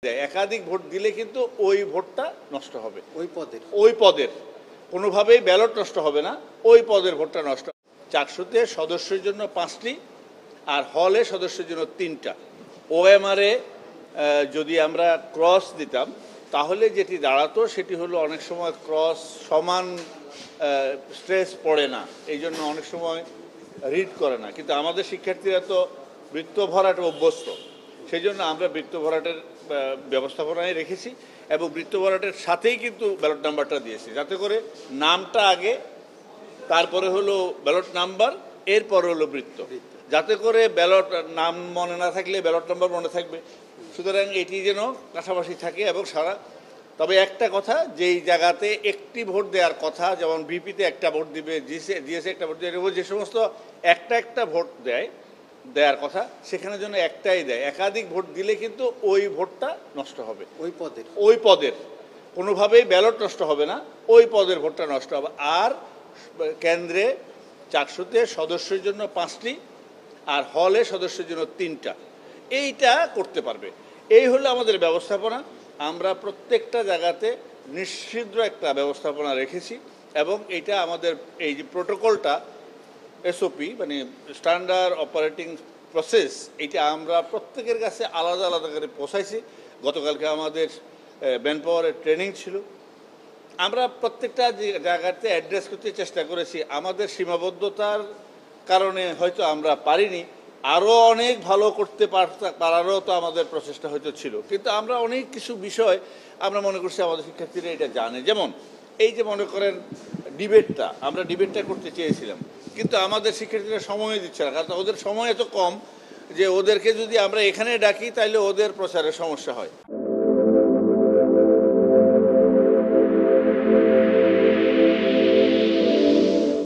একাধিক ভোট দিলে কিন্তু ওই ভোটটা নষ্ট হবে, ওই পদের কোনোভাবেই ব্যালট নষ্ট হবে না, ওই পদের ভোটটা নষ্ট। 400-তে সদস্যের জন্য 5টি আর হলে সদস্যের জন্য 3টা। ওএমআরে যদি আমরা ক্রস দিতাম তাহলে যেটি দাঁড়াতো সেটি হলো অনেক সময় ক্রস সমান স্ট্রেস পড়ে না, এই জন্য অনেক সময় রিড করে না। কিন্তু আমাদের শিক্ষার্থীরা তো বৃত্ত ভরাটে অভ্যস্ত, সেই জন্য আমরা বৃত্ত ভরাটের ব্যবস্থাপনায় রেখেছি এবং বৃত্ত ভরাটের সাথেই কিন্তু ব্যালট নাম্বারটা দিয়েছি, যাতে করে নামটা আগে, তারপরে হলো ব্যালট নাম্বার, এরপরে হলো বৃত্ত, যাতে করে ব্যালট নাম মনে না থাকলে ব্যালট নাম্বার মনে থাকবে। সুতরাং এটি যেন পাশাপাশি থাকে এবং সারা। তবে একটা কথা, যেই জায়গাতে একটি ভোট দেওয়ার কথা, যেমন বিপিতে একটা ভোট দিবে, জিএসে একটা ভোট দেবে, যে সমস্ত একটা ভোট দেওয়ার কথা সেখানে যেন একটাই দেয়। একাধিক ভোট দিলে কিন্তু ওই ভোটটা নষ্ট হবে, ওই পদের কোনোভাবেই ব্যালট নষ্ট হবে না, ওই পদের ভোটটা নষ্ট হবে। আর কেন্দ্রে 400-তে সদস্যের জন্য 5টি আর হলে সদস্যের জন্য 3টা, এইটা করতে পারবে। এই হলো আমাদের ব্যবস্থাপনা। আমরা প্রত্যেকটা জায়গাতে নিশ্চিদ্র একটা ব্যবস্থাপনা রেখেছি এবং এটা আমাদের এই যে প্রোটোকলটা, এসওপি মানে স্ট্যান্ডার্ড অপারেটিং প্রসেস, এটা আমরা প্রত্যেকের কাছে আলাদা আলাদা করে পৌঁছাইছি। গতকালকে আমাদের ম্যান পাওয়ারের ট্রেনিং ছিল। আমরা প্রত্যেকটা জায়গাতে অ্যাড্রেস করতে চেষ্টা করেছি। আমাদের সীমাবদ্ধতার কারণে হয়তো আমরা পারিনি, আরও অনেক ভালো করতে পারারও তো আমাদের প্রচেষ্টা হয়তো ছিল, কিন্তু আমরা অনেক কিছু বিষয় আমরা মনে করছি আমাদের শিক্ষার্থীরা এটা জানে। যেমন এই যে মনে করেন আমরা ডিবেটটা করতে চেয়েছিলাম, কিন্তু আমাদের শিক্ষার্থীরা সময় দিচ্ছে না, কারণ ওদের সময় এত কম যে ওদেরকে যদি আমরা এখানে ডাকি তাহলে ওদের প্রচারের সমস্যা হয়।